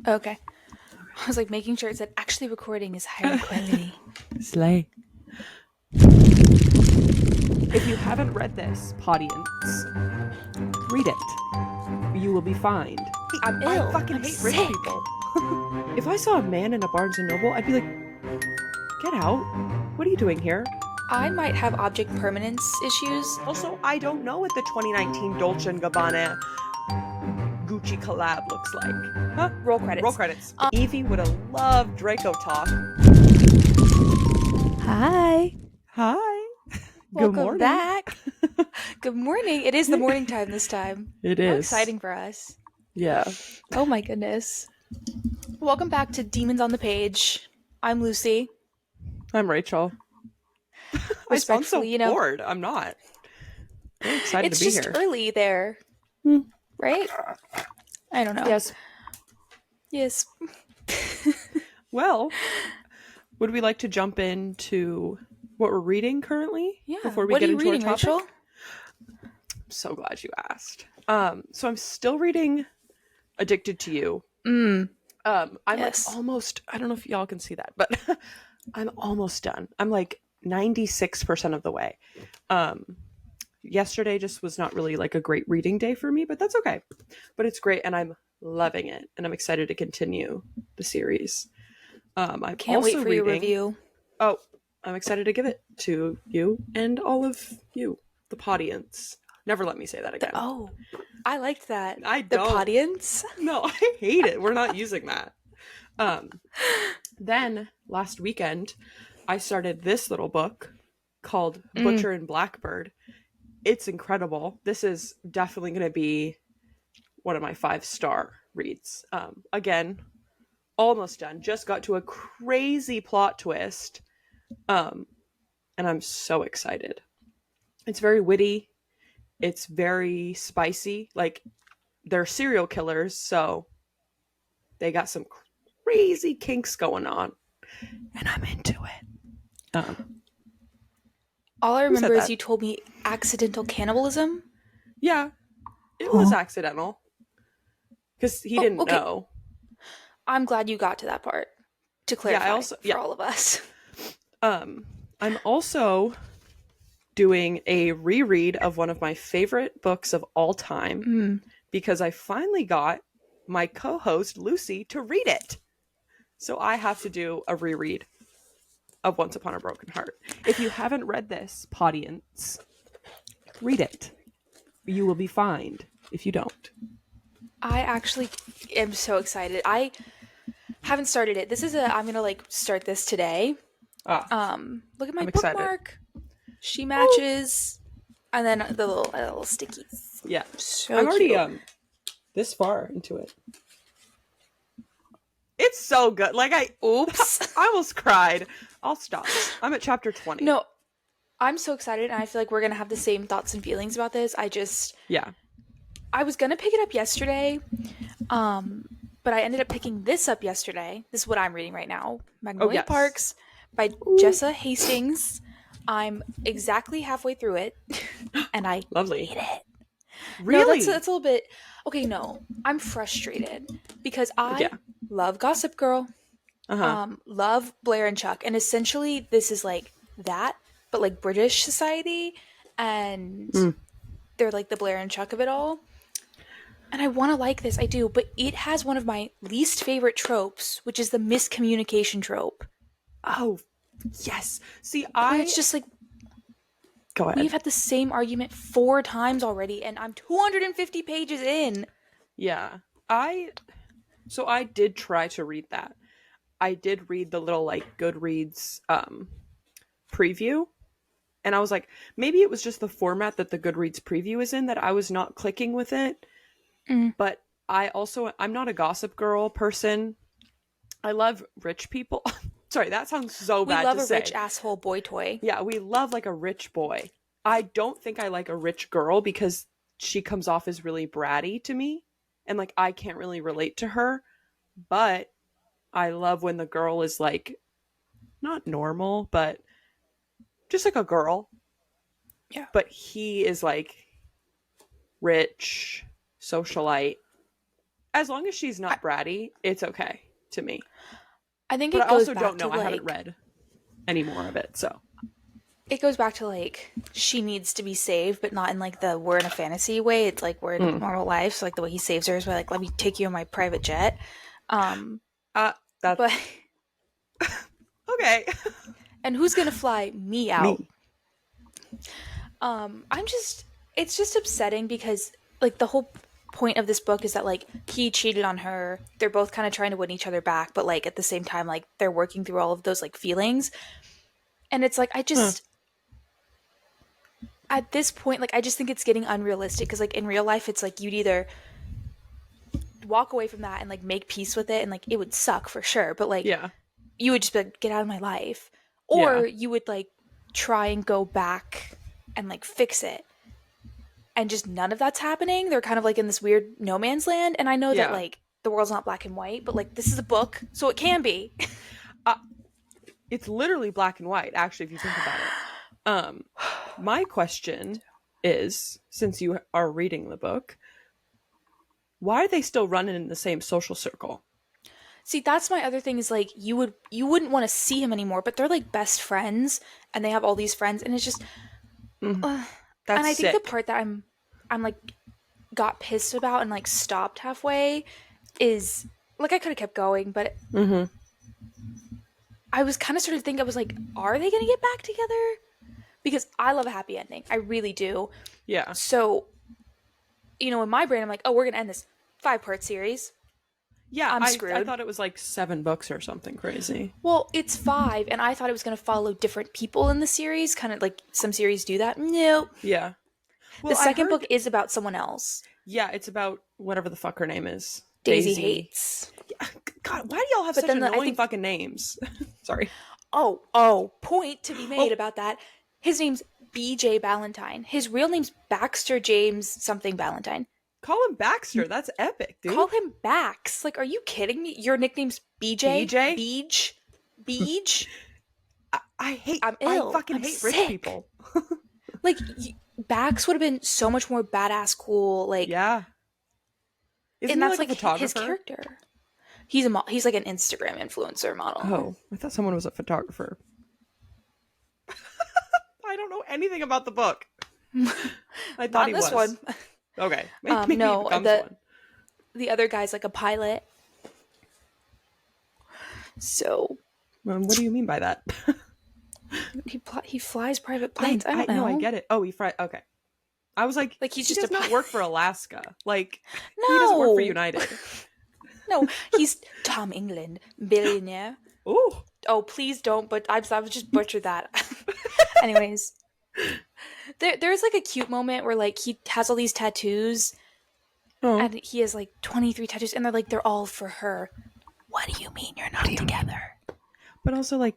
Okay. I was like making sure it said actually recording is higher quality. Slay. If you haven't read this, podience, read it. You will be fined. I'm I ill. fucking I'm hate sick. rich people. If I saw a man in a Barnes and Noble, I'd be like, get out. What are you doing here? I might have object permanence issues. Also, I don't know what the 2019 Dolce & Gabbana Gucci collab looks like. Huh? Roll credits. Roll credits. Evie would have loved Draco talk. Hi. Hi. Good Welcome morning. back. Good morning. It is the morning time this time. It How is. exciting for us. Yeah. Oh my goodness. Welcome back to Demons on the Page. I'm Lucy. I'm Rachel. I sound so Respectfully, bored. I'm not. I'm excited it's to be just here. early there. Hmm. Right? I don't know. Yes. Yes. Well, would we like to jump into what we're reading currently? Yeah. Before we What get are you into reading, our topic? Rachel? I'm so glad you asked. So I'm still reading Addicted to You. I'm Yes. like almost, I don't know if y'all can see that, but I'm almost done. I'm like 96% of the way. Yesterday just was not really like a great reading day for me, but that's okay. But it's great and I'm loving it and I'm excited to continue the series. I'm Can't also wait for reading, your review. Oh, I'm excited to give it to you and all of you, the podience. Never let me say that again. Oh, I liked that. I The don't. podience? No, I hate it. We're not using that. Then last weekend, I started this little book called Butcher and Blackbird. It's incredible. This is definitely going to be one of my 5-star reads. Again, almost done. Just got to a crazy plot twist. And I'm so excited. It's very witty. It's very spicy. Like, they're serial killers, so they got some crazy kinks going on. And I'm into it. All I Who said remember is that? you told me accidental cannibalism. Yeah, it was accidental. Because he didn't okay. know. I'm glad you got to that part to clarify for all of us. I'm also doing a reread of one of my favorite books of all time because I finally got my co-host Lucy to read it. So I have to do a reread of Once Upon a Broken Heart. If you haven't read this, podience, read it. You will be fined if you don't. I actually am so excited. I haven't started it. I'm gonna like start this today. Look at my I'm excited. bookmark. She matches, and then the little stickies. Yeah, So I'm already cute. this far into it. It's so good. Like I almost cried. I'll stop. I'm at chapter 20. No, I'm so excited, and I feel like we're gonna have the same thoughts and feelings about this. I was gonna pick it up yesterday, but I ended up picking this up yesterday. This is what I'm reading right now. Magnolia Parks by Jessa Hastings. I'm exactly halfway through it, and I Lovely. hate it. Really? No, that's a little bit... Okay, no. I'm frustrated because I love Gossip Girl, love Blair and Chuck, and essentially this is like that, but like British society, and they're like the Blair and Chuck of it all. And I want to like this, I do, but it has one of my least favorite tropes, which is the miscommunication trope. Oh, yes. See, it's just like, go ahead. We've had the same argument 4 times already, and I'm 250 pages in. Yeah. I did try to read that. I did read the little like Goodreads preview, and I was like, maybe it was just the format that the Goodreads preview is in that I was not clicking with it. But I'm not a Gossip Girl person. I love rich people. Sorry, that sounds so bad to say. We love a rich asshole boy toy. Yeah, we love like a rich boy. I don't think I like a rich girl because she comes off as really bratty to me. And like, I can't really relate to her. But I love when the girl is like, not normal, but just like a girl. Yeah. But he is like rich, socialite. as long as she's not bratty, it's okay to me. I think But it I goes also back don't to know. I haven't read any more of it, so. it goes back to like she needs to be saved, but not in like the we're in a fantasy way. It's like we're in normal life. So like the way he saves her is by like, let me take you in my private jet. That's But okay. and who's gonna fly me out? Me. I'm just it's just upsetting because like the whole point of this book is that like he cheated on her. They're both kind of trying to win each other back, but like at the same time like they're working through all of those like feelings. And it's like I just at this point like I just think it's getting unrealistic because like in real life it's like you'd either walk away from that and like make peace with it and like it would suck for sure, but like Yeah. you would just be like, get out of my life. Yeah. Or you would like try and go back and like fix it. And just none of that's happening. They're kind of like in this weird no man's land. And I know that Yeah. like the world's not black and white, but like this is a book, so it can be. It's literally black and white, actually, if you think about it. My question is, since you are reading the book, why are they still running in the same social circle? See, that's my other thing is like you wouldn't want to see him anymore, but they're like best friends and they have all these friends and it's just That's and I think the sick. part that I'm like got pissed about and like stopped halfway is like I could have kept going, but I was kind of starting to think I was like, are they gonna get back together? Because I love a happy ending, I really do. Yeah. So, you know, in my brain, I'm like, oh, we're gonna end this 5-part series. Yeah, I'm I screwed. thought it was like 7 books or something crazy. Well, it's 5, and I thought it was gonna follow different people in the series, kind of like some series do that. Nope. Yeah. The Well, I second heard. book is about someone else. Yeah, it's about whatever the fuck her name is. Daisy hates. God, why do y'all have But such then annoying fucking names? Sorry. Oh, point to be made about that. His name's BJ Ballantyne. His real name's Baxter James something Ballantyne. Call him Baxter. That's epic, dude. Call him Bax. Like, are you kidding me? Your nickname's BJ? BJ? Beej? Beej? I'm ill. I fucking I'm hate sick. rich people. Like, Bax would have been so much more badass cool. Like, Yeah. Isn't and he that's like a like photographer? his character. He's like an Instagram influencer model. Oh, I thought someone was a photographer. I don't know anything about the book. I thought Not he this was. one. Okay. Maybe No, he becomes one. the other guy's like a pilot. So What do you mean by that? he flies private planes. I don't know. No, I get it. Oh, he fried. Okay. I was like Like, he's he just does not work for Alaska. Like, No. he doesn't work for United. No, he's Tom England, billionaire. Ooh. Oh, please don't, but I would just butcher that. Anyways, there's like a cute moment where like he has all these tattoos and he has like 23 tattoos and they're all for her. What do you mean you're not together? But also, like,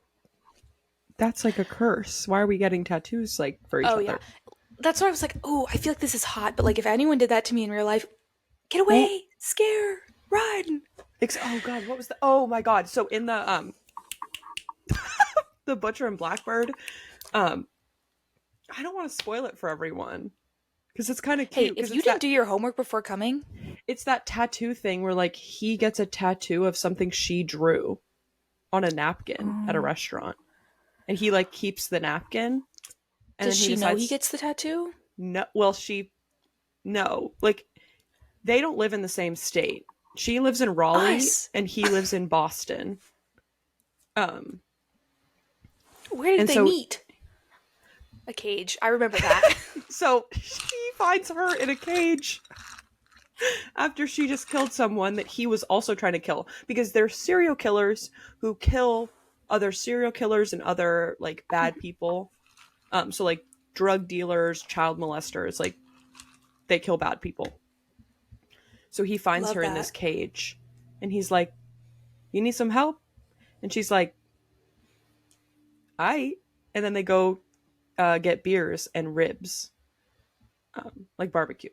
that's like a curse. Why are we getting tattoos like for each other? Yeah. That's why I was like, oh, I feel like this is hot, but like if anyone did that to me in real life, get away, scare, run. Oh god, what was the? Oh my god. So in the the Butcher and Blackbird, I don't want to spoil it for everyone because it's kind of cute. Hey, if you didn't do your homework before coming, it's that tattoo thing where like he gets a tattoo of something she drew on a napkin at a restaurant, and he like keeps the napkin. And does then she know he gets the tattoo? No, well, no, like they don't live in the same state. She lives in Raleigh and he lives in Boston. Where did they meet? A cage. I remember that. So she finds her in a cage after she just killed someone that he was also trying to kill, because they're serial killers who kill other serial killers and other like bad people. So like drug dealers, child molesters, like they kill bad people. So he finds her in this cage and he's like, you need some help? And she's like, and then they go get beers and ribs, like barbecue,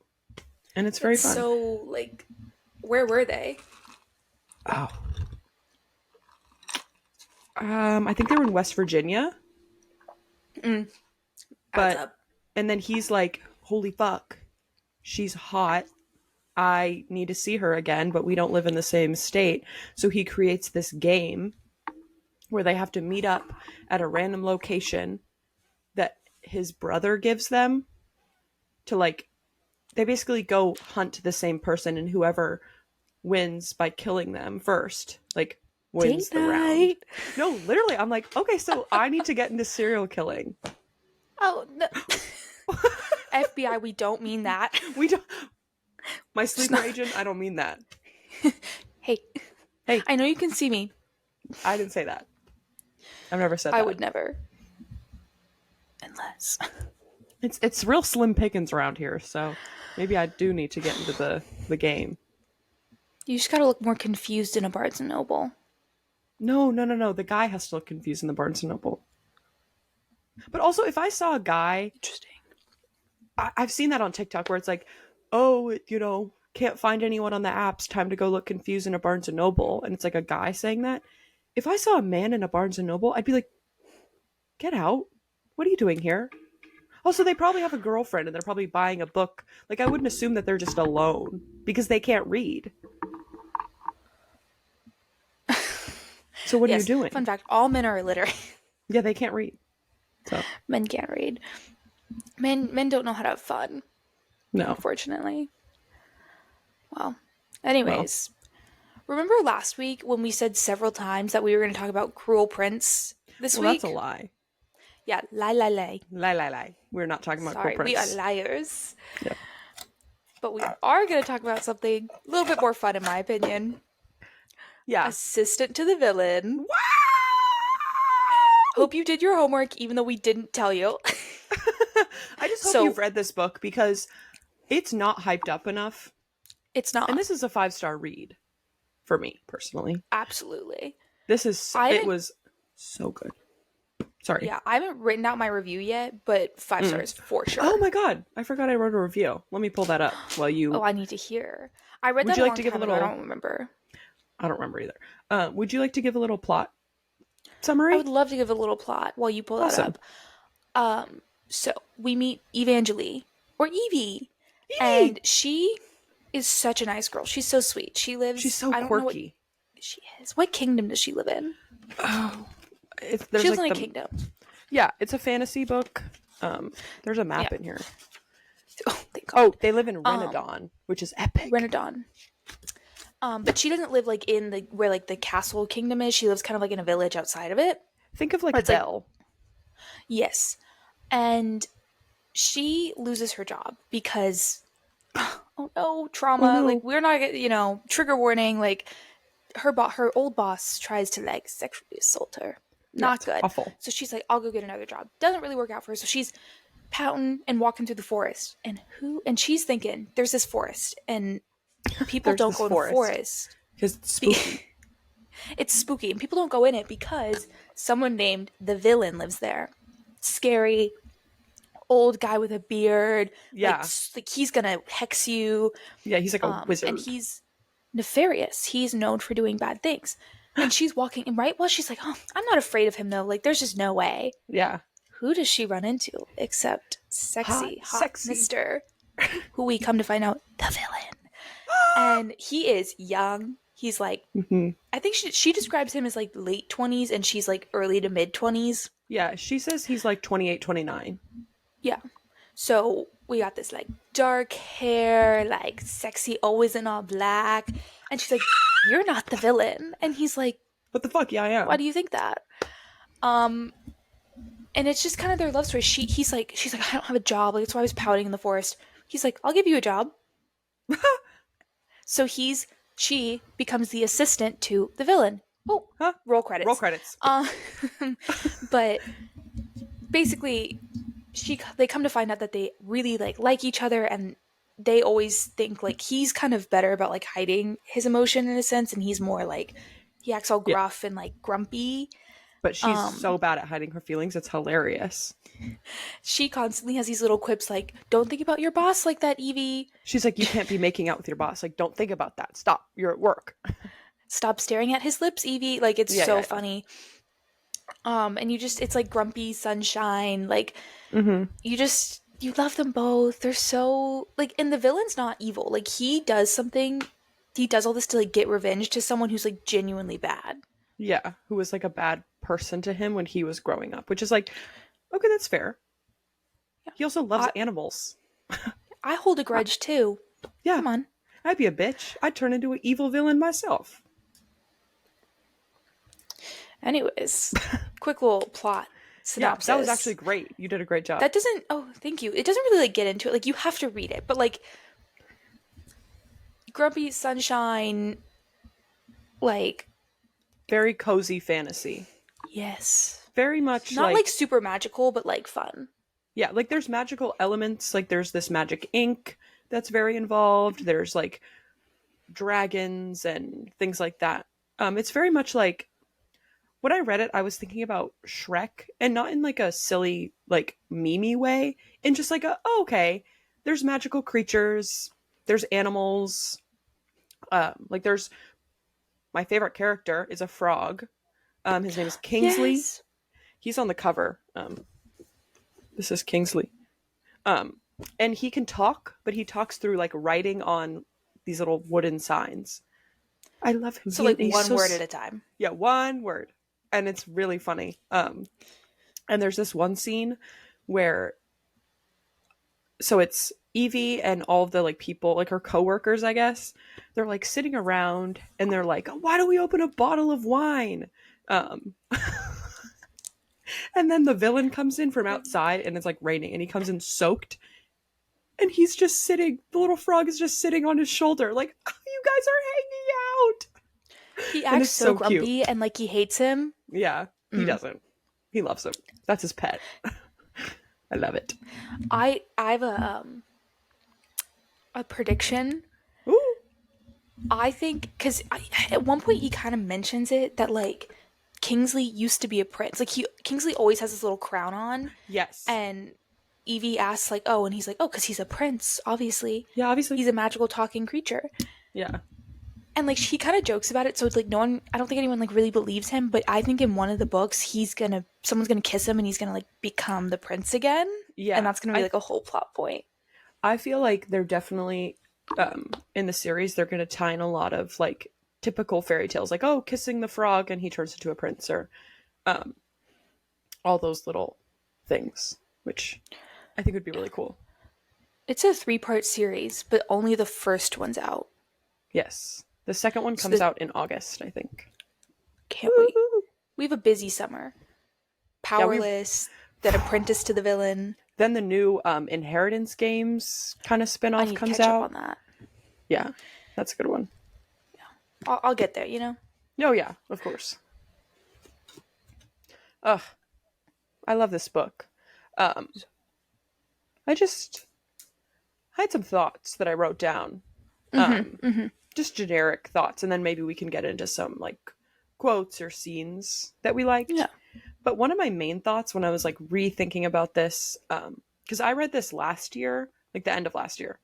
and it's very fun. So like, where were they? Oh, I think they were in West Virginia. But and then he's like, holy fuck, she's hot. I need to see her again, but we don't live in the same state. So he creates this game where they have to meet up at a random location that his brother gives them to, like, they basically go hunt the same person, and whoever wins by killing them first, like, wins Date the round. night. No, literally, I'm like, okay, so I need to get into serial killing. Oh no. FBI, we don't mean that. We don't. My sleeper agent, I don't mean that. Hey. Hey. I know you can see me. I didn't say that. I've never said that. I would never. Unless. It's real slim pickings around here, so maybe I do need to get into the game. You just gotta look more confused in a Barnes & Noble. No. The guy has to look confused in the Barnes & Noble. But also, if I saw a guy... Interesting. I've seen that on TikTok where it's like, oh, can't find anyone on the apps, time to go look confused in a Barnes & Noble. And it's like a guy saying that. If I saw a man in a Barnes & Noble, I'd be like, get out. What are you doing here? Also, they probably have a girlfriend and they're probably buying a book. Like, I wouldn't assume that they're just alone because they can't read. So what are you doing? Fun fact, all men are illiterate. Yeah, they can't read. So Men can't read. Men don't know how to have fun. No. Unfortunately. Well, anyways. Remember last week when we said several times that we were going to talk about Cruel Prince this week? That's a lie. Yeah, lie. Lie. We're not talking about Cruel Prince. We are liars. Yeah. But we are going to talk about something a little bit more fun, in my opinion. Yeah. Assistant to the Villain. Wow! Hope you did your homework, even though we didn't tell you. I just hope you've read this book because it's not hyped up enough. It's not. And this is a 5-star read for me, personally. Absolutely. It was so good. Sorry. Yeah, I haven't written out my review yet, but 5 stars for sure. Oh my god, I forgot I wrote a review. Let me pull that up while you... Oh, I need to hear. I read that a long time ago, I don't remember. I don't remember either. Would you like to give a little plot summary? I would love to give a little plot while you pull that up. So, we meet Evangeline, or Evie, and she is such a nice girl. She's so sweet. She's so quirky. She is. What kingdom does she live in? Oh, she lives in a kingdom. Yeah, it's a fantasy book. There's a map in here. Oh, thank God. Oh, they live in Renadon, which is epic. Renadon. But she doesn't live like in where like the castle kingdom is. She lives kind of like in a village outside of it. Think of like Belle. Yes. And she loses her job because, oh no, trauma. Oh, no. Like, we're not, trigger warning. Like, her old boss tries to like sexually assault her. Not good. Awful. So she's like, I'll go get another job. Doesn't really work out for her. So she's pouting and walking through the forest. And she's thinking, there's this forest. And people don't go in the forest. Because it's spooky. It's spooky. And people don't go in it because someone named the Villain lives there. Scary, old guy with a beard. Yeah. Like he's gonna hex you. Yeah, he's like a wizard. And he's nefarious. He's known for doing bad things. And she's walking, and right while she's like, oh, I'm not afraid of him though. Like, there's just no way. Yeah. Who does she run into except hot Mr. who we come to find out, the Villain. And he is young. He's like, I think she describes him as like late 20s, and she's like early to mid 20s. Yeah, she says he's like 28, 29. Yeah. So we got this like dark hair, like sexy, always in all black. And she's like, you're not the Villain. And he's like, what the fuck? Yeah, I am. Why do you think that? And it's just kind of their love story. She's like, I don't have a job. Like, that's why I was pouting in the forest. He's like, I'll give you a job. So she becomes the assistant to the Villain. Oh, roll credits. Roll credits. But basically, they come to find out that they really like each other, and they always think like he's kind of better about like hiding his emotion in a sense, and he's more like he acts all gruff and like grumpy. But she's so bad at hiding her feelings, it's hilarious. She constantly has these little quips like, don't think about your boss like that, Evie. She's like, you can't be making out with your boss. Like, don't think about that. Stop. You're at work. Stop staring at his lips, Evie. Like, it's so funny. And it's like grumpy sunshine. Like, you You love them both. They're so like, and the villain's not evil. Like he does something, he does all this to like get revenge to someone who's like genuinely bad. Yeah, who was like a bad person to him when he was growing up, which is like, okay, that's fair. Yeah. He also loves I animals. I hold a Uh, grudge too. yeah, Come on. I'd be a bitch. I'd turn into an evil villain myself. Anyways, quick little plot Yeah, that was actually synopsis. great. You did a great job. That doesn't, oh, thank you. It doesn't really like get into it. Like you have to read it, but like Grumpy Sunshine, like, Very cozy fantasy. yes. Very much Not like like, super magical, but like fun. yeah, like there's magical elements. Like there's this magic ink that's very involved. There's like dragons and things like that. It's very much like when I read it, I was thinking about Shrek, and not in like a silly, like memey way, in just like a, oh, okay, there's magical creatures, there's animals, like there's my favorite character is a frog. His name is Kingsley. Yes. He's on the cover. This is Kingsley. Um, and he can talk, but he talks through like writing on these little wooden signs. I love him. So like He's one so, word at a time. yeah, one word, and it's really funny. And there's this one scene where, so it's Evie and all of the like people, like her coworkers, I guess, they're like sitting around and they're like, why don't we open a bottle of wine? Um, and then the villain comes in from outside and it's like raining and he comes in soaked and he's just sitting, the little frog is just sitting on his shoulder, like, oh, you guys are hanging He out. And acts it's so so cute. grumpy and like he hates him. Yeah, he Mm. doesn't. He loves him. That's his pet. I love it. I have a prediction. Ooh. I think because at one point he kind of mentions it that like Kingsley used to be a prince. Like Kingsley always has this little crown on, Yes. and Evie asks like, "Oh," and he's like, "Oh, because he's a prince. Obviously, Yeah, obviously. he's a magical talking creature." Yeah. And like she kind of jokes about it, so it's like no one. I don't think anyone like really believes him. But I think in one of the books, someone's gonna kiss him, and he's gonna like become the prince again, and Yeah. that's gonna be like a whole plot point. I feel like they're definitely in the series they're going to tie in a lot of like typical fairy tales, like, oh, kissing the frog and he turns into a prince, or um all those little things, which I think would be really cool. It's a 3-part series, but only the first one's out. Yes. The second one So comes out in August, I think. can't wait. Woo! We have a busy summer. Yeah, we Powerless, then Apprentice to the Villain. then the new Inheritance Games kind of I spin-off need to comes catch up out. on that. Yeah, that's a good one. I'll get there, you know? Oh yeah, of course. Ugh, I love this book. um I just had some thoughts that I wrote down. Just generic thoughts, and then maybe we can get into some like quotes or scenes that we liked. Yeah. But one of my main thoughts when I was like rethinking about this, because I read this last year, like the end of last year,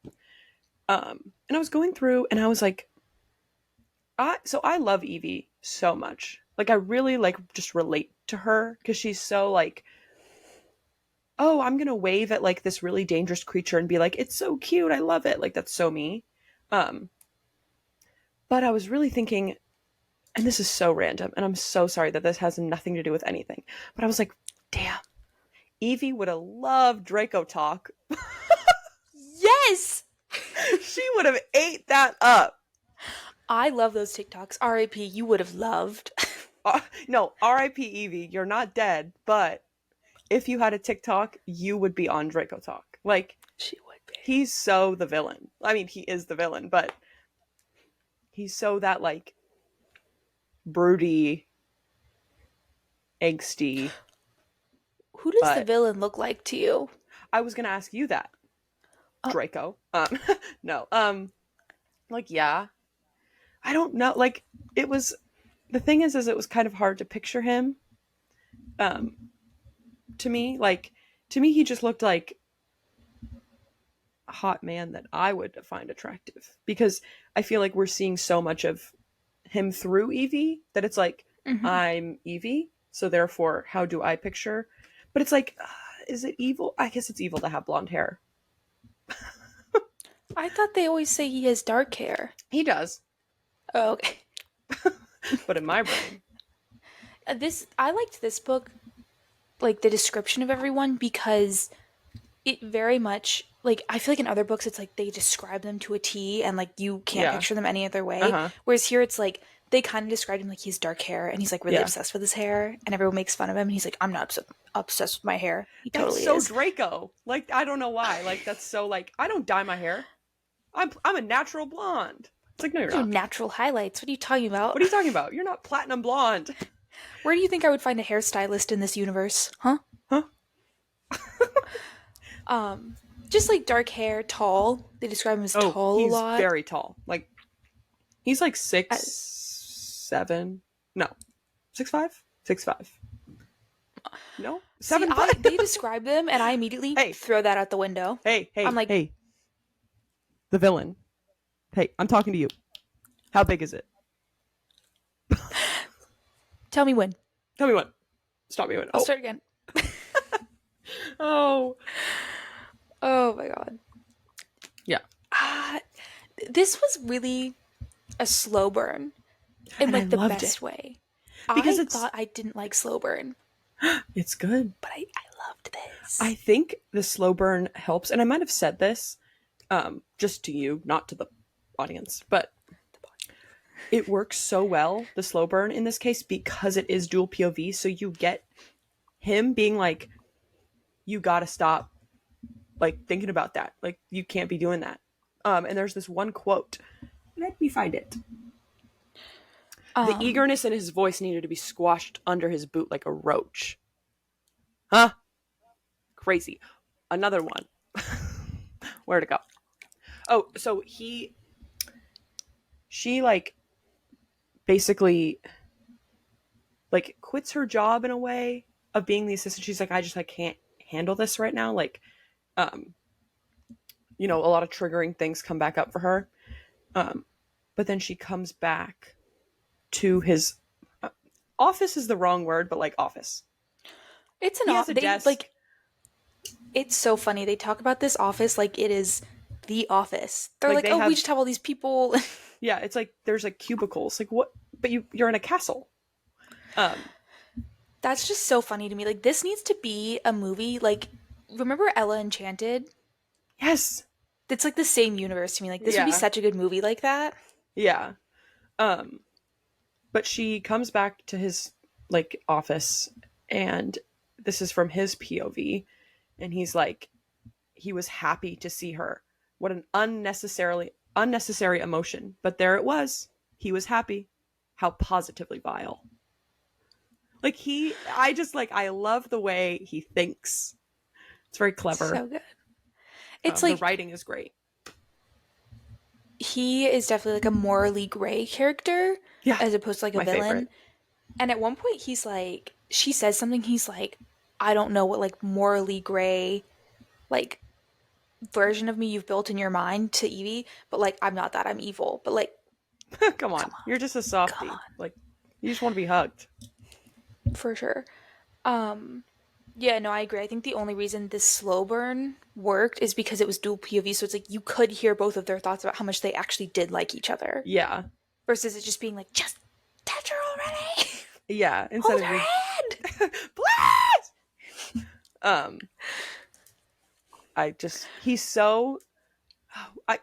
and I was going through and I was like, I love Evie so much. Like I really like just relate to her because she's so like, oh, I'm gonna wave at like this really dangerous creature and be like, it's so cute, I love it. Like that's so me. Um, but I was really thinking, and this is so random, and I'm so sorry that this has nothing to do with anything, but I was like, damn, Evie would have loved Draco Talk. Yes! She would have ate that up. I love those TikToks. R.I.P. You would have loved. No, R.I.P. Evie, you're not dead, but if you had a TikTok, you would be on Draco Talk. Like, She would be. he's so the villain. I mean, he is the villain, but he's so that, like, broody, angsty. Who does the But villain look like to you? I was gonna ask you that, Oh. Draco. No. Like, yeah. I don't know. Like, it was, the thing is it was kind of hard to picture him. To me, like, to me, he just looked like a hot man that I would find attractive, because I feel like we're seeing so much of him through Evie that it's like, Mm-hmm. I'm Evie, so therefore how do I picture, but it's like is it evil? I guess it's evil to have blonde hair. I thought they always say he has dark hair. He does. Oh, okay. But in my brain. I liked this book, like the description of everyone, because it very much, like, I feel like in other books it's like they describe them to a T and like you can't picture them any other way. Whereas here it's like they kind of described him like he has dark hair and he's like really obsessed with his hair and everyone makes fun of him and he's like, I'm not obsessed with my hair. He totally that's is. So Draco. Like, I don't know why. Like, that's so like, I don't dye my hair. I'm a natural blonde. It's like, no, you're not. Natural highlights. What are you talking about? What are you talking about? You're not platinum blonde. Where do you think I would find a hairstylist in this universe? Huh? Just like dark hair, tall. They describe him as tall a lot. He's very tall. Like, he's like 6'7". No, 6'5". 6'5". No, 7'5". They describe them, and I immediately throw that out the window. I'm like, hey, the villain. Hey, I'm talking to you. How big is it? Tell me when. Stop me when. I'll start again. Oh my god. Yeah. This was really a slow burn in like the best way. Because I thought I didn't like slow burn. It's good. But I loved this. I think the slow burn helps, and I might have said this just to you, not to the audience, but it works so well, the slow burn in this case, because it is dual POV, so you get him being like, you gotta stop like thinking about that. Like, you can't be doing that. And there's this one quote. Let me find it. The eagerness in his voice needed to be squashed under his boot like a roach. Huh? Crazy. Another one. Where'd it go? Oh, so she like basically like quits her job in a way of being the assistant. She's like, I just like can't handle this right now. Like, you know, a lot of triggering things come back up for her. But then she comes back to his office is the wrong word, but like office. It's an office. Like, it's so funny. They talk about this office like it is the office. They're like, we just have all these people. Yeah, it's like there's like cubicles. Like, what? But you're in a castle. That's just so funny to me. Like, this needs to be a movie. Like, remember Ella Enchanted? Yes. It's like the same universe to me. Like, this would be such a good movie like that. Yeah. But she comes back to his like office, and this is from his POV, and he's like, he was happy to see her. What an unnecessary emotion, but there it was. He was happy. How positively vile. Like, I love the way he thinks. It's very clever. So good. It's like the writing is great. He is definitely like a morally gray character, as opposed to like a villain. Favorite. And at one point, he's like, she says something. He's like, I don't know what like morally gray, like version of me you've built in your mind to Evie, but like I'm not that. I'm evil. But like, come on, you're just a softie. Like, you just want to be hugged. For sure. Yeah, no, I agree. I think the only reason this slow burn worked is because it was dual POV, so it's like you could hear both of their thoughts about how much they actually did like each other. Yeah. Versus it just being like, just touch her already. Yeah. Instead Hold her hand. Please. He's so.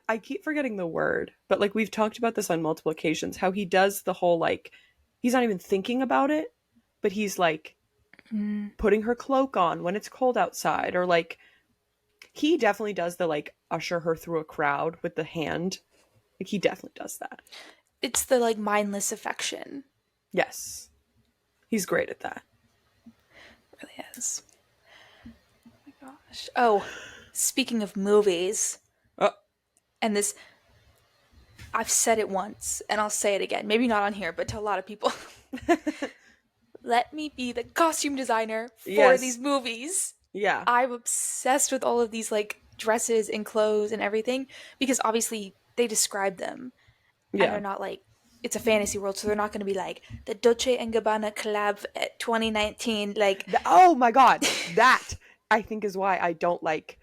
I keep forgetting the word, but like we've talked about this on multiple occasions, how he does the whole like, he's not even thinking about it, but he's like, putting her cloak on when it's cold outside, or like he definitely does the like usher her through a crowd with the hand. Like, he definitely does that. It's the like mindless affection. Yes, he's great at that. Really is. Oh my gosh. Oh, speaking of movies, and this, I've said it once and I'll say it again, maybe not on here, but to a lot of people. Let me be the costume designer for these movies. Yeah. I'm obsessed with all of these like dresses and clothes and everything, because obviously they describe them. Yeah. And they're not like, it's a fantasy world, so they're not going to be like the Dolce & Gabbana collab at 2019. Like, oh my God, that I think is why I don't like.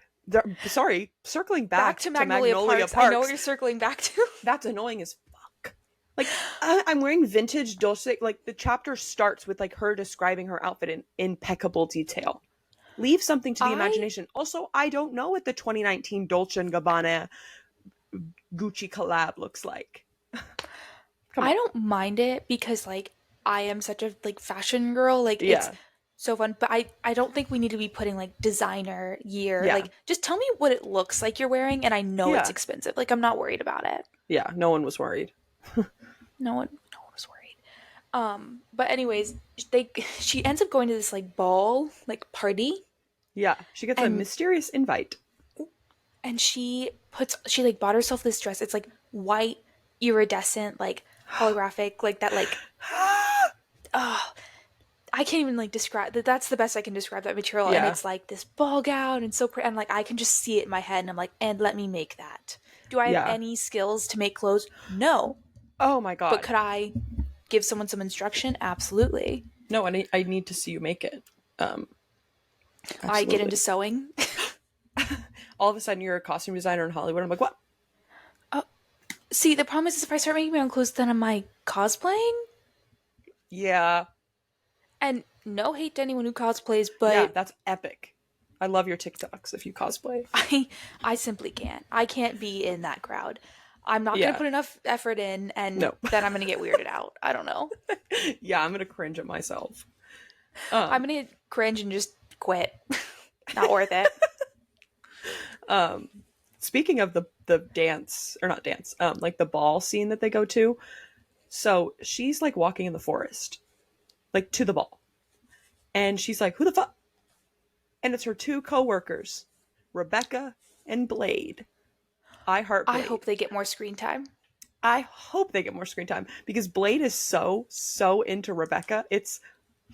Sorry, circling back to to Magnolia Magnolia Parks. I know what Parks. you're circling back to. That's annoying as fuck. Like, I'm wearing vintage Dulce. Like, the chapter starts with, like, her describing her outfit in impeccable detail. Leave something to the I imagination. Also, I don't know what the 2019 Dolce & Gabbana Gucci collab looks like. Come I on. don't mind it because like I am such a like fashion girl. Like it's Yeah. so fun, but I don't think we need to be putting like designer year. Yeah. Like just tell me what it looks like you're wearing and I know it's Yeah. expensive. Like I'm not worried about it. Yeah. No one was worried. No one was worried. But anyways, they she ends up going to this like ball, like party, Yeah. She gets a and mysterious invite. she like bought herself this dress. It's like white, iridescent, like holographic, like that like oh, I can't even like describe that. That's the best I can describe that material. And Yeah. it's like this ball gown and so pretty. And like I can just see it in my head, and I'm like, and let me make that. Do I have Yeah. any skills to make clothes? No. Oh my But God. could I give someone some instruction? Absolutely. No, I need to see you make it. Um, I get into absolutely. sewing. All of a sudden, you're a costume designer in Hollywood. I'm like, what? See, the problem is if I start making my own clothes, then am I cosplaying? Yeah. And no hate to anyone who cosplays, Yeah, but that's epic. I love your TikToks if you cosplay. I simply can't. I can't be in that crowd. I'm not going to Yeah. put enough effort in, and No. then I'm going to get weirded out. I don't know. Yeah, I'm gonna cringe at myself. I'm going to cringe and just quit. Not worth it. Speaking of the dance, or not dance, like the ball scene that they go to. So she's like walking in the forest, like to the ball. And she's like, who the fuck? And it's her two coworkers, Rebecca and Blade. I heart I Blade. hope they get more screen time. I hope they get more screen time because Blade is so into Rebecca. It's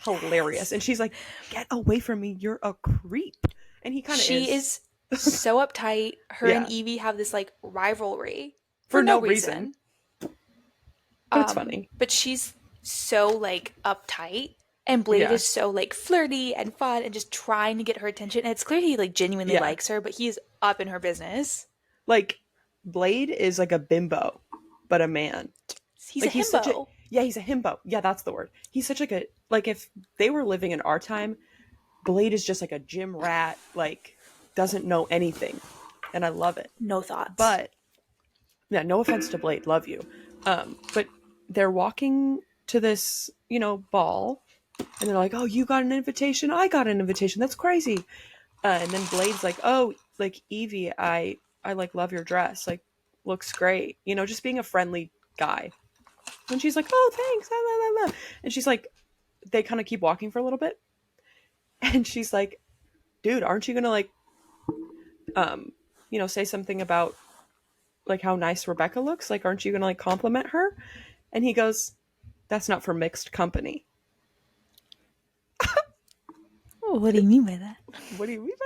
hilarious. And she's like, get away from me. You're a creep. And he kind of She is. is so uptight. Her and Yeah. Evie have this like rivalry For for no no reason. reason. But it's funny. But she's so like uptight, and Blade Yeah. is so like flirty and fun and just trying to get her attention. And it's clear he like genuinely Yeah. likes her, but he's up in her business. Like, Blade is like a bimbo, but a man. He's Like, a he's such a. himbo. Yeah, he's a himbo. Yeah, that's the word. He's such like a. Like, if they were living in our time, Blade is just like a gym rat, like, doesn't know anything. And I love it. No thoughts. But yeah, no offense to Blade, love you. But they're walking to this, ball, and they're like, "Oh, you got an invitation. I got an invitation. That's crazy." And then Blade's like, "Oh, like Evie, I like love your dress. Like, looks great. Just being a friendly guy." And she's like, "Oh, thanks." La, la, la, la. And she's like, they kind of keep walking for a little bit, and she's like, "Dude, aren't you gonna like, say something about like how nice Rebecca looks? Like, aren't you gonna like compliment her?" And he goes, "That's not for mixed company." what do you mean by that? What do you mean by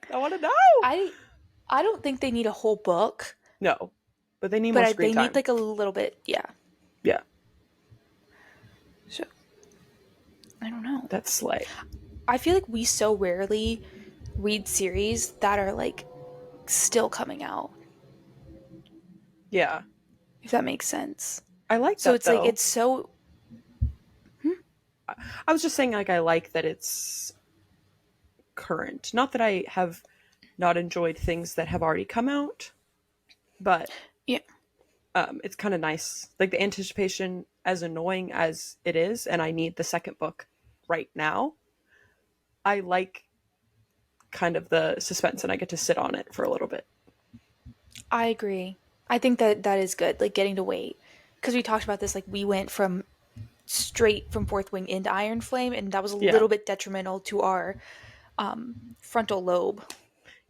that? I want to know. I don't think they need a whole book, No, but they need more screen they time. need like a little bit. Yeah. Yeah, So I don't know. that's slay. I feel like we so rarely read series that are like still coming out, Yeah, if that makes sense. I like So that. it's though. like it's so I was just saying, like, I like that it's current. Not that I have not enjoyed things that have already come out, but yeah. it's kind of nice. Like, the anticipation, as annoying as it is, and I need the second book right now, I like kind of the suspense, and I get to sit on it for a little bit. I agree. I think that is good, like getting to wait. Because we talked about this, like we went from straight from Fourth Wing into Iron Flame, and that was a Yeah. little bit detrimental to our frontal lobe.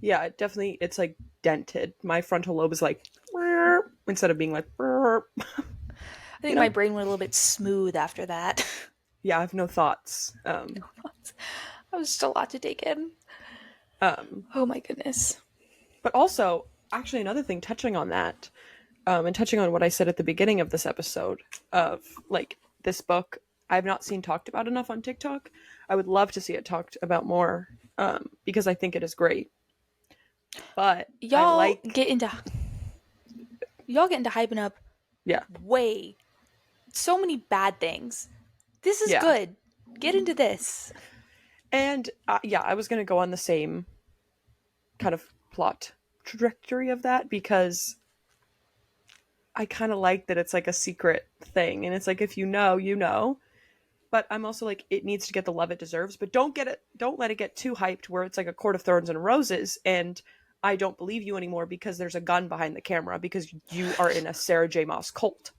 Yeah, definitely, it's like dented. My frontal lobe is like, instead of being like, I think my brain went a little bit smooth after that. yeah, I have no thoughts. That was just a lot to take in. Oh my goodness. But also, actually, another thing, touching on that, and touching on what I said at the beginning of this episode of, like, this book I've not seen talked about enough on TikTok. I would love to see it talked about more because I think it is great. But y'all get into hyping up way so many bad things. This is good. Get into this. And I was going to go on the same kind of plot trajectory of that, because I kind of like that it's like a secret thing, and it's like, if you know, you know. But I'm also like, it needs to get the love it deserves, but don't let it get too hyped where it's like a Court of Thorns and Roses and I don't believe you anymore because there's a gun behind the camera because you are in a Sarah J. Maas cult.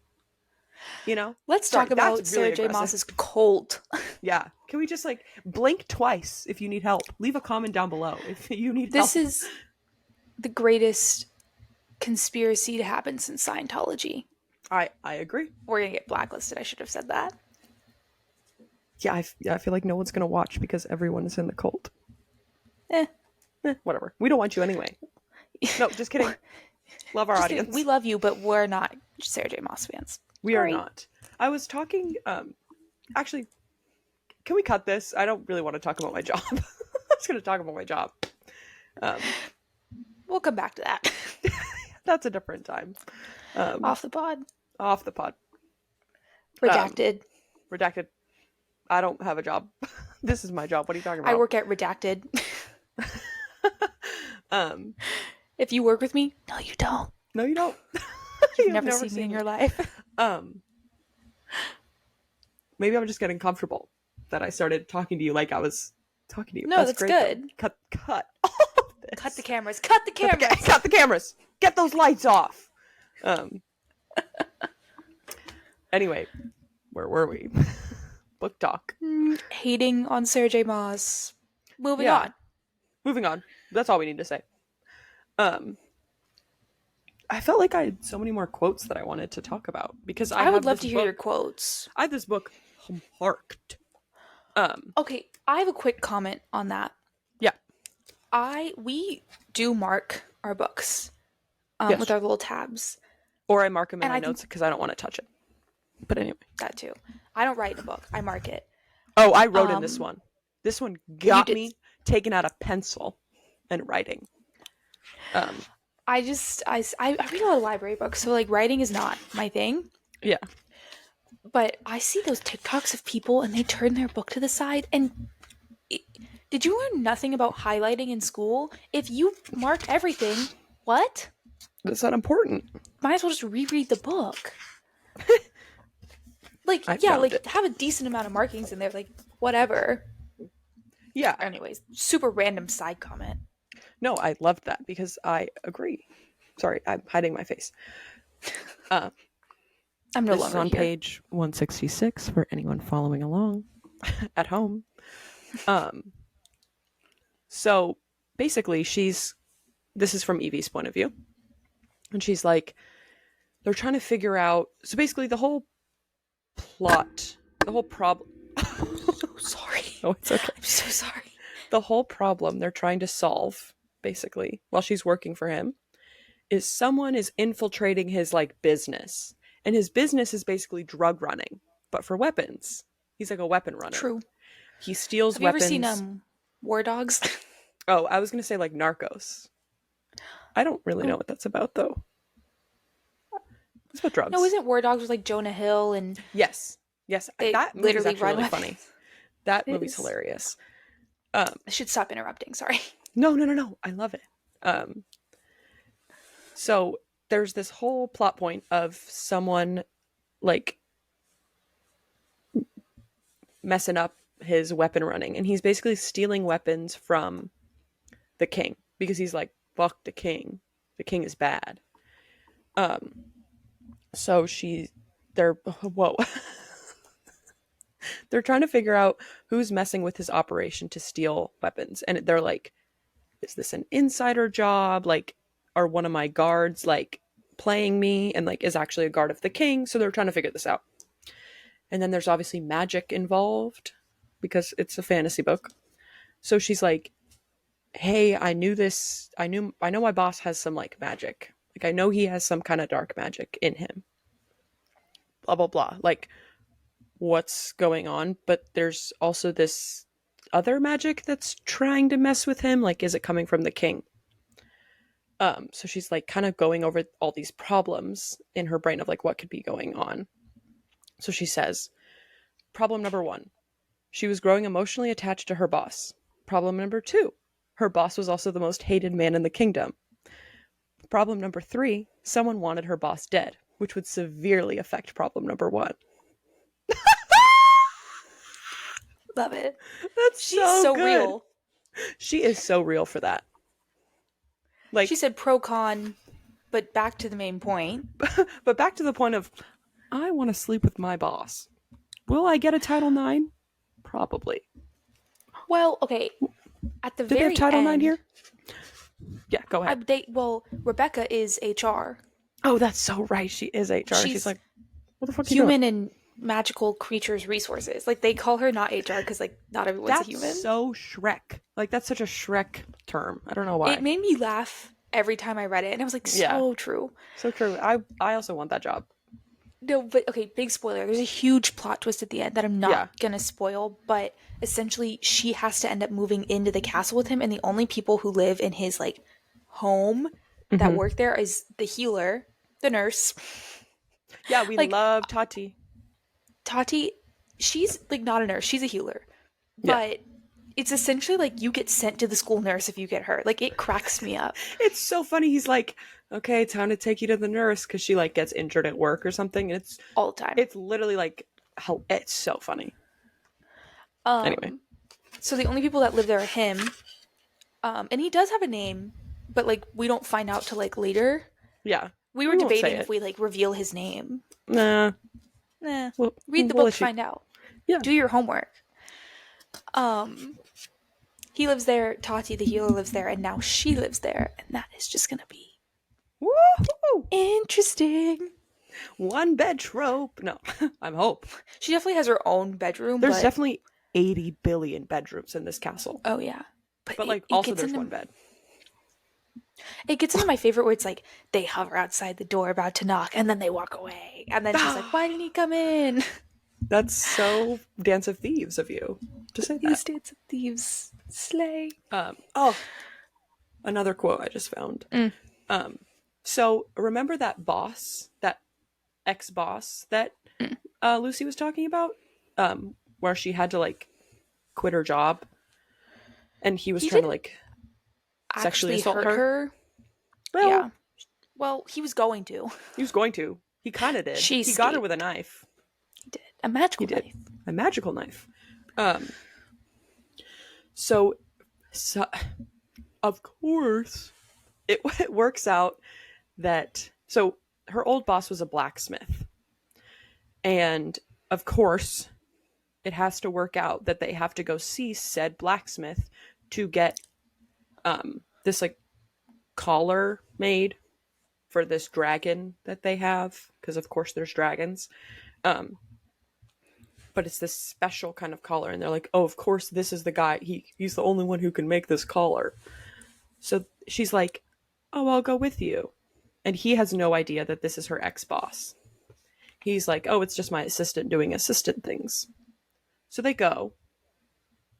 You know? Let's talk about Sarah J. Maas's cult. Yeah. Can we just like blink twice if you need help? Leave a comment down below if you need help. This is the greatest conspiracy to happen since Scientology. I agree. We're going to get blacklisted. I should have said that. Yeah, I feel like no one's going to watch because everyone is in the cult. Whatever. We don't want you anyway. No, just kidding. Love our audience. Kidding. We love you, but we're not Sarah J. Maas fans. We are not. I was talking, actually, can we cut this? I don't really want to talk about my job. I'm just going to talk about my job. We'll come back to that. That's a different time. Off the pod. Redacted. Redacted. I don't have a job. This is my job. What are you talking about? I work at Redacted. If you work with me, no, you don't. No, you don't. You've never seen me in your life. Maybe I'm just getting comfortable that I started talking to you like I was talking to you. No, that's good. Cut all of this. Cut the cameras. Cut the cameras. Cut the cameras. Get those lights off. Anyway, where were we? Book talk. Hating on Sarah J. Maas. Moving on. That's all we need to say. I felt like I had so many more quotes that I wanted to talk about because I would love to hear your quotes. I have this book marked. Okay, I have a quick comment on that. Yeah. We do mark our books with our little tabs. Or I mark them in my notes because I don't want to touch it. But anyway. That too. I don't write in a book. I mark it. Oh, I wrote in this one. This one got me taking out a pencil and writing. I read a lot of library books, so like writing is not my thing. Yeah. But I see those TikToks of people and they turn their book to the side and did you learn nothing about highlighting in school? If you mark everything, what? That's not important. Might as well just reread the book. Have a decent amount of markings in there, like whatever. Yeah. Anyways, super random side comment. No, I loved that because I agree. Sorry, I'm hiding my face. I'm no longer This is on here. page 166 for anyone following along at home. So basically this is from Evie's point of view. And she's like, they're trying to figure out, so basically the whole problem. So sorry. Oh, it's okay. I'm so sorry. The whole problem they're trying to solve, basically, while she's working for him, is someone is infiltrating his like business. And his business is basically drug running, but for weapons. He's like a weapon runner. True. He steals weapons. Have you ever seen War Dogs? Oh, I was going to say like Narcos. I don't really know what that's about, though. It's about drugs. No, isn't War Dogs with like Jonah Hill and... Yes. That movie's actually really funny. That movie's hilarious. I should stop interrupting, sorry. No. I love it. So there's this whole plot point of someone like messing up his weapon running, and he's basically stealing weapons from the king because he's like, fuck the king. The king is bad. So they're trying to figure out who's messing with his operation to steal weapons. And they're like, is this an insider job? Like, are one of my guards like playing me and like is actually a guard of the king? So they're trying to figure this out. And then there's obviously magic involved because it's a fantasy book. So she's like, hey, I know my boss has some like magic. Like, I know he has some kind of dark magic in him. Blah, blah, blah. Like, what's going on? But there's also this other magic that's trying to mess with him? Like, is it coming from the king? So she's like kind of going over all these problems in her brain of like what could be going on. So she says, problem number 1, she was growing emotionally attached to her boss. Problem number 2, her boss was also the most hated man in the kingdom. Problem number 3, someone wanted her boss dead, which would severely affect problem number 1. Love it. That's She's so good. real. She is so real for that. Like, she said pro con, but back to the main point. But back to the point of, I want to sleep with my boss. Will I get a Title IX? Probably. Well, okay. At the Did very they have Title end, IX here? Yeah, go ahead. Rebecca is HR. Oh, that's so right. She is HR. She's like, what the fuck human you doing? and magical creatures resources. Like, they call her not HR because, like, not everyone's a human. That's so Shrek. Like, that's such a Shrek term. I don't know why. It made me laugh every time I read it, and I was like, so true. So true. I also want that job. No, but okay, big spoiler. There's a huge plot twist at the end that I'm not gonna spoil, but essentially she has to end up moving into the castle with him, and the only people who live in his, like, home that work there is the healer, the nurse. Yeah, we like, love Tati. Tati, she's, like, not a nurse. She's a healer. But it's essentially like you get sent to the school nurse if you get hurt. Like, it cracks me up. It's so funny. He's like, okay, time to take you to the nurse because she, like, gets injured at work or something. And it's all the time. It's literally like, how it's so funny. Anyway. So the only people that live there are him. And he does have a name, but, like, we don't find out till, like, later. Yeah. We were debating if we, like, reveal his name. Nah. Read the book, find out. Yeah. Do your homework. He lives there, Tati the healer lives there, and now she lives there, and that is just gonna be woo-hoo! Interesting. One bed trope. No, I'm hope. She definitely has her own bedroom. There's definitely 80 billion bedrooms in this castle. Oh yeah. But like, also there's one bed. It gets into my favorite where it's like, they hover outside the door about to knock, and then they walk away. And then she's like, why didn't he come in? That's so Dance of Thieves of you to say that. Yes, Dance of Thieves. Slay. Another quote I just found. So remember that boss, that ex-boss that Lucy was talking about? Where she had to, like, quit her job? And he was trying to, like, sexually assault her? Well, yeah. Well, he was going to. He was going to. He kind of did. He got her with a knife. He did. A magical knife. A magical knife. So, of course, it works out that... So, her old boss was a blacksmith. And, of course, it has to work out that they have to go see said blacksmith to get this, like, collar made for this dragon that they have, because of course there's dragons, but it's this special kind of collar, and they're like, oh, of course this is the guy, he's the only one who can make this collar. So she's like, oh, I'll go with you, and he has no idea that this is her ex-boss. He's like, oh, it's just my assistant doing assistant things. So they go.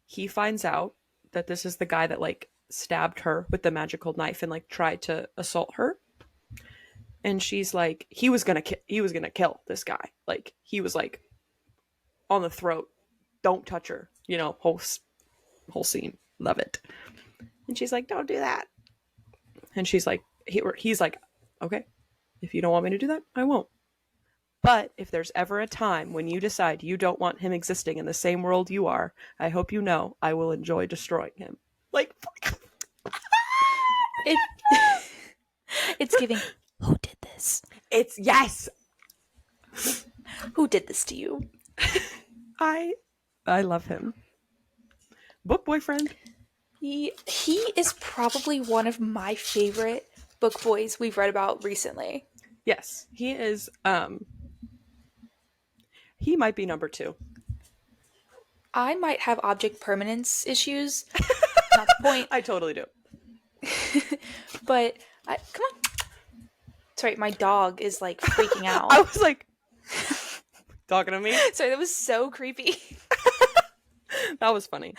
He finds out that this is the guy that, like, stabbed her with the magical knife and, like, tried to assault her. And she's like, he was gonna kill this guy. Like, he was, like, on the throat. Don't touch her. You know, whole scene. Love it. And she's like, don't do that. And she's like, he's like, okay, if you don't want me to do that, I won't. But if there's ever a time when you decide you don't want him existing in the same world you are, I hope you know I will enjoy destroying him. Like, it's giving, who did this? It's, yes! Who did this to you? I love him. Book boyfriend. He is probably one of my favorite book boys we've read about recently. Yes, he is. He might be number 2. I might have object permanence issues. Not the point. I totally do. But come on. Sorry, my dog is, like, freaking out. I was like, talking to me? Sorry, that was so creepy. That was funny.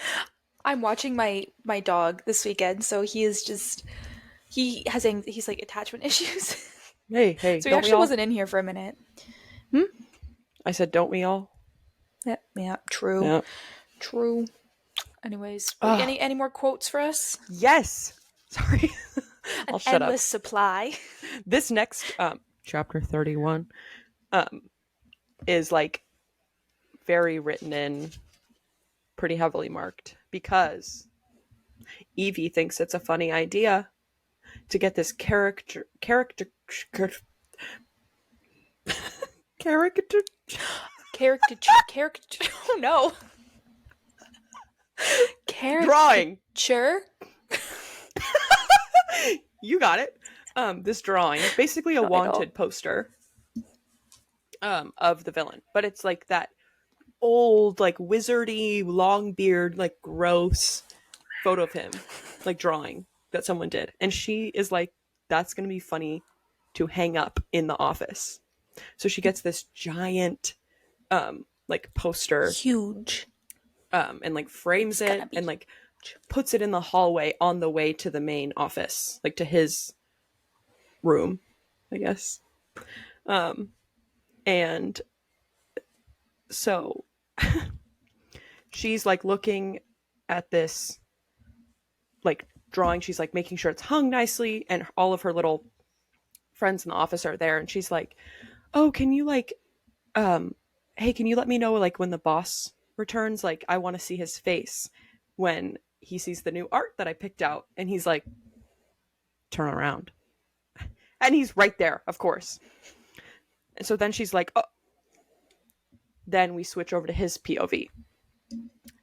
I'm watching my dog this weekend, so he's like attachment issues. Hey, So he don't we actually all? wasn't in here for a minute. I said, don't we all? Yeah, true. Yeah. True. Anyways, Oh, any more quotes for us? yes. Sorry. An I'll shut up. endless supply. This next chapter 31 is like very written in, pretty heavily marked because Evie thinks it's a funny idea to get this caricature Caricature. Oh no. drawing. Caricature. You got it. This drawing, basically a No, I don't. wanted poster of the villain, but it's like that old, like wizardy, long beard, like gross photo of him, like drawing that someone did, and she is like, "That's gonna be funny to hang up in the office." So she gets this giant, like poster, Huge. and like frames It's gonna it be and like huge. puts it in the hallway on the way to the main office, like to his room, I guess. And so she's like looking at this like drawing. She's like making sure it's hung nicely, and all of her little friends in the office are there. And she's like, "Oh, can you like, hey, can you let me know like when the boss returns? Like, I want to see his face when he sees the new art that I picked out." And he's like, "Turn around," and he's right there, of course. And so then she's like, "Oh." Then we switch over to his POV,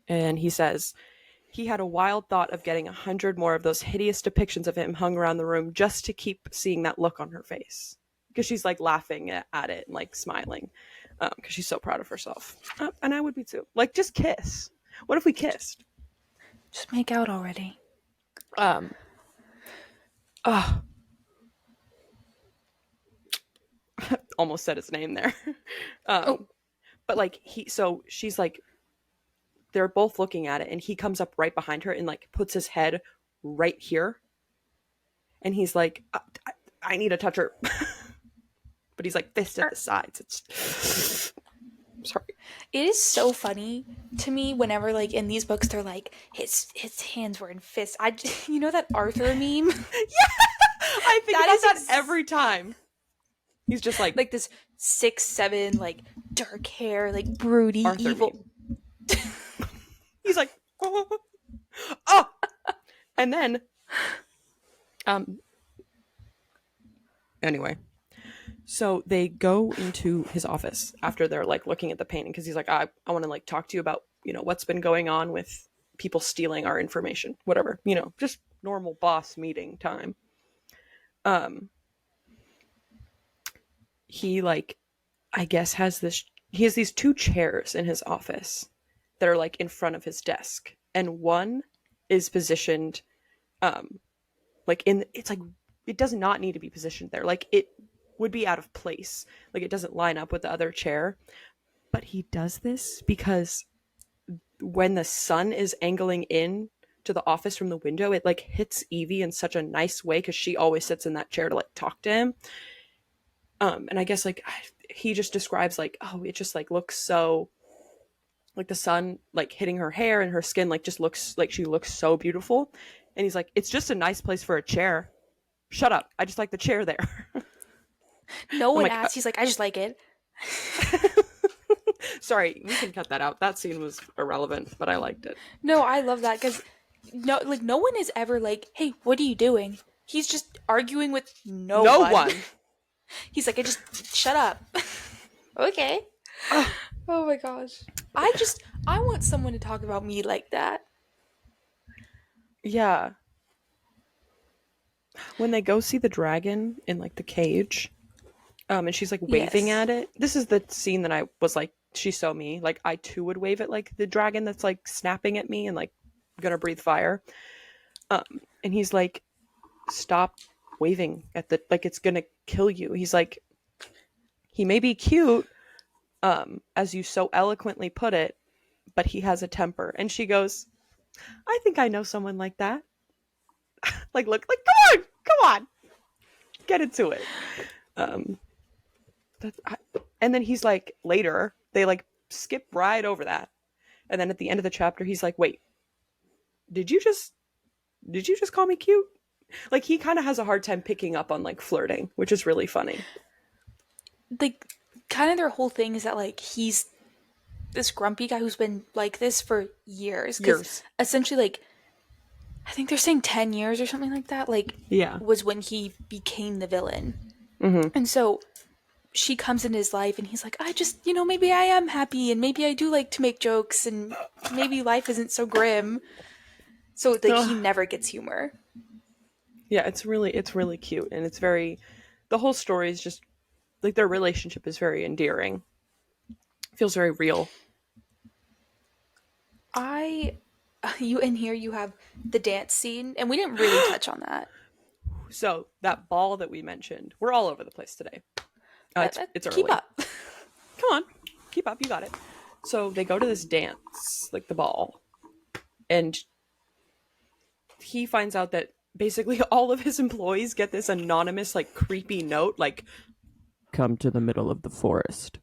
and he says, he had a wild thought of getting 100 more of those hideous depictions of him hung around the room just to keep seeing that look on her face. Because she's like laughing at it and like smiling. Because she's so proud of herself. And I would be too. Like, just kiss. What if we kissed? Just make out already. Um. Oh. Almost said his name there. Oh. But like, so she's like, they're both looking at it, and he comes up right behind her and like puts his head right here. And he's like, I need to touch her. But he's like fist at the sides. It's sorry. It is so funny to me whenever like in these books they're like his hands were in fists. You know that Arthur meme? Yeah, I think That about is that every time. He's just like this 6'7", like dark hair, like broody, Arthur evil. He's like, oh, and then, anyway, so they go into his office after they're like looking at the painting because he's like, I want to like talk to you about, you know, what's been going on with people stealing our information, whatever, you know, just normal boss meeting time. He like, I guess he has these two chairs in his office that are like in front of his desk, and one is positioned like it's like, it does not need to be positioned there, like it would be out of place, like it doesn't line up with the other chair. But he does this because when the sun is angling in to the office from the window, it like hits Evie in such a nice way because she always sits in that chair to like talk to him. And I guess like he just describes like, oh, it just like looks so like the sun like hitting her hair and her skin like just looks like she looks so beautiful. And he's like, it's just a nice place for a chair. Shut up. I just like the chair there. No one like, asked. He's like, I just like it. Sorry, we can cut that out. That scene was irrelevant, but I liked it. No, I love that because no one is ever like, hey, what are you doing? He's just arguing with no one. He's like, I just shut up. Okay. Oh my gosh. I want someone to talk about me like that. Yeah. When they go see the dragon in like the cage, and she's like waving at it. This is the scene that I was like, she's so me. Like I too would wave at like the dragon that's like snapping at me and like gonna breathe fire. And he's like, stop waving at the, like it's gonna kill you. He's like, he may be cute, as you so eloquently put it, but he has a temper. And she goes, I think I know someone like that. Like, look, like, come on, get into it. Um, and then he's like, later, they like skip right over that. And then at the end of the chapter, he's like, wait, did you just, did you just call me cute? Like, he kind of has a hard time picking up on like flirting, which is really funny. Like, kind of their whole thing is that like he's this grumpy guy who's been like this for years. Because essentially, like, I think they're saying 10 years or something like that, like, Yeah. was when he became the villain. Mm-hmm. And so she comes into his life and he's like, I just, maybe I am happy and maybe I do like to make jokes and maybe life isn't so grim. So, like, he never gets humor. Yeah, it's really cute. And it's very, the whole story is just, like, their relationship is very endearing. It feels very real. You in here, you have the dance scene, and we didn't really touch on that. So that ball that we mentioned, we're all over the place today. It's early. Keep up. Come on, keep up. You got it. So they go to this dance, like the ball, and he finds out that basically all of his employees get this anonymous, like, creepy note, like, come to the middle of the forest.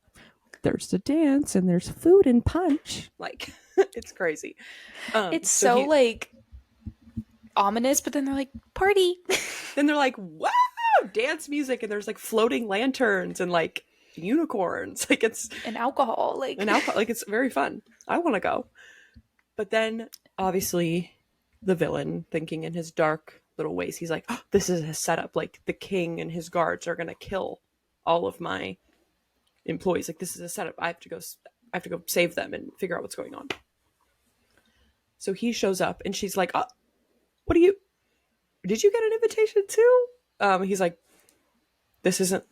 There's a dance and there's food and punch. Like, it's crazy. It's so like ominous, but then they're like, party. Then they're like, wow, dance music, and there's like floating lanterns and like unicorns. Like, it's and alcohol. Like it's very fun. I want to go. But then obviously the villain, thinking in his dark little ways, he's like, oh, this is a setup. Like, the king and his guards are gonna kill all of my employees. Like, this is a setup. I have to go save them and figure out what's going on. So he shows up and she's like, oh, did you get an invitation too? He's like, this isn't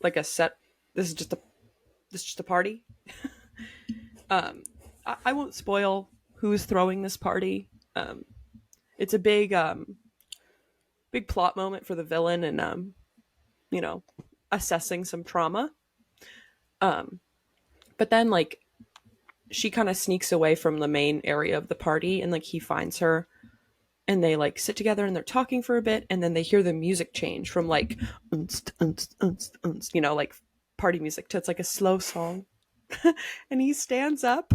like a set. This is just a party. I won't spoil who's throwing this party. It's a big plot moment for the villain and assessing some trauma. But then, like, she kind of sneaks away from the main area of the party, and like he finds her, and they like sit together and they're talking for a bit, and then they hear the music change from like like party music to, it's like a slow song. And he stands up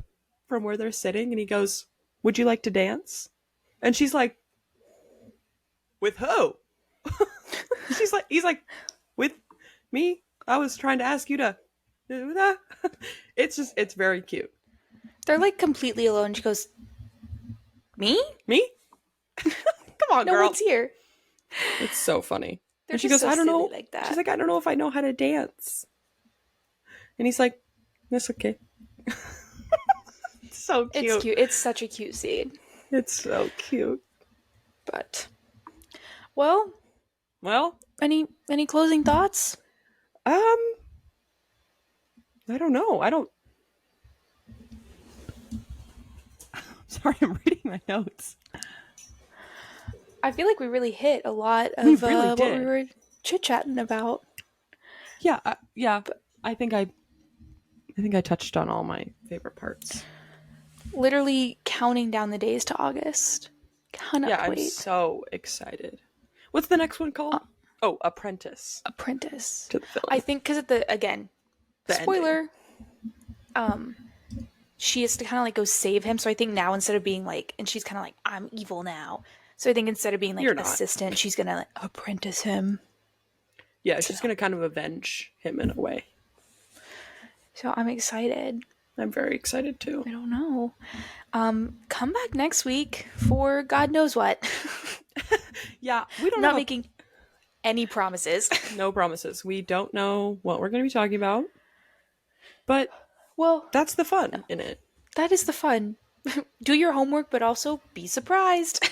from where they're sitting and he goes, would you like to dance? And she's like, with who? He's like, with me? I was trying to ask you to do that. It's very cute. They're like completely alone. She goes, me? Come on, no girl. one's here. It's so funny. They're and she goes, so I don't know. Like that. She's like, I don't know if I know how to dance. And he's like, that's okay. It's so cute. It's cute. It's such a cute scene. It's so cute. But, well, any closing thoughts? I don't know. Sorry, I'm reading my notes. I feel like we really hit a lot of what we were chit-chatting about. Yeah, but I think I touched on all my favorite parts. Literally counting down the days to August. I'm so excited. What's the next one called? Apprentice. Apprentice. To the film. I think because the spoiler. She has to kind of like go save him. So I think now instead of being like, and she's kind of like, I'm evil now. So I think instead of being like an assistant, she's gonna like apprentice him. Yeah, she's gonna kind of avenge him in a way. So I'm excited. I'm very excited too. I don't know. Come back next week for God knows what. Yeah, we don't not making any promises. No promises. We don't know what we're going to be talking about. But that's the fun in it. That is the fun. Do your homework, but also be surprised.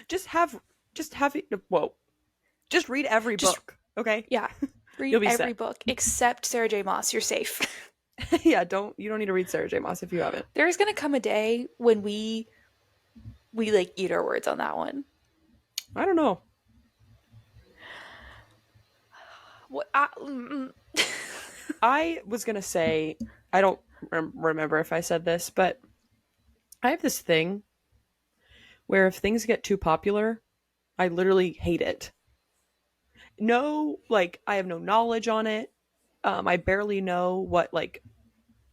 Just read every book, okay? Yeah. Read every book except Sarah J. Maas. You're safe. Yeah, you don't need to read Sarah J. Maas if you haven't. There's gonna come a day when we like eat our words on that one. I don't know. What I was gonna say, I don't remember if I said this, but I have this thing where if things get too popular, I literally hate it. No, like, I have no knowledge on it. I barely know what, like,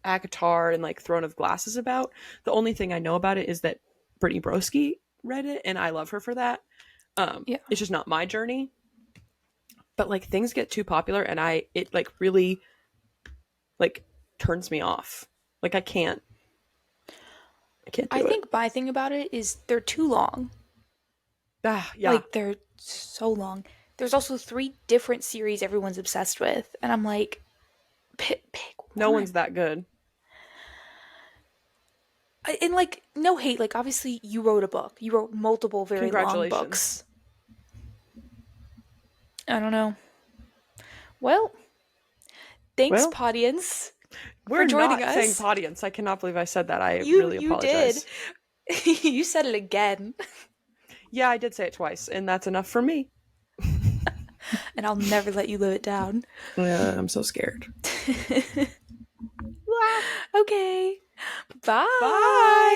ACOTAR and, like, Throne of Glass is about. The only thing I know about it is that Brittany Broski read it, and I love her for that. Yeah. It's just not my journey. But, like, things get too popular, and it, like, really, like, turns me off. Like, I can't I do it. think my thing about it is they're too long. Ah, yeah. Like, they're so long. There's also 3 different series everyone's obsessed with, and I'm like, pick No one. one's that good. And like, no hate, like obviously you wrote a book. You wrote multiple very long Congratulations. books. I don't know. Well, thanks, Well, Podience, for we're joining not saying us. podience. I cannot believe I said that. I You really you did. apologize. You said it again, Yeah, I did say it twice, and that's enough for me. and I'll never let you live it down. Yeah, I'm so scared. Okay. Bye. Bye.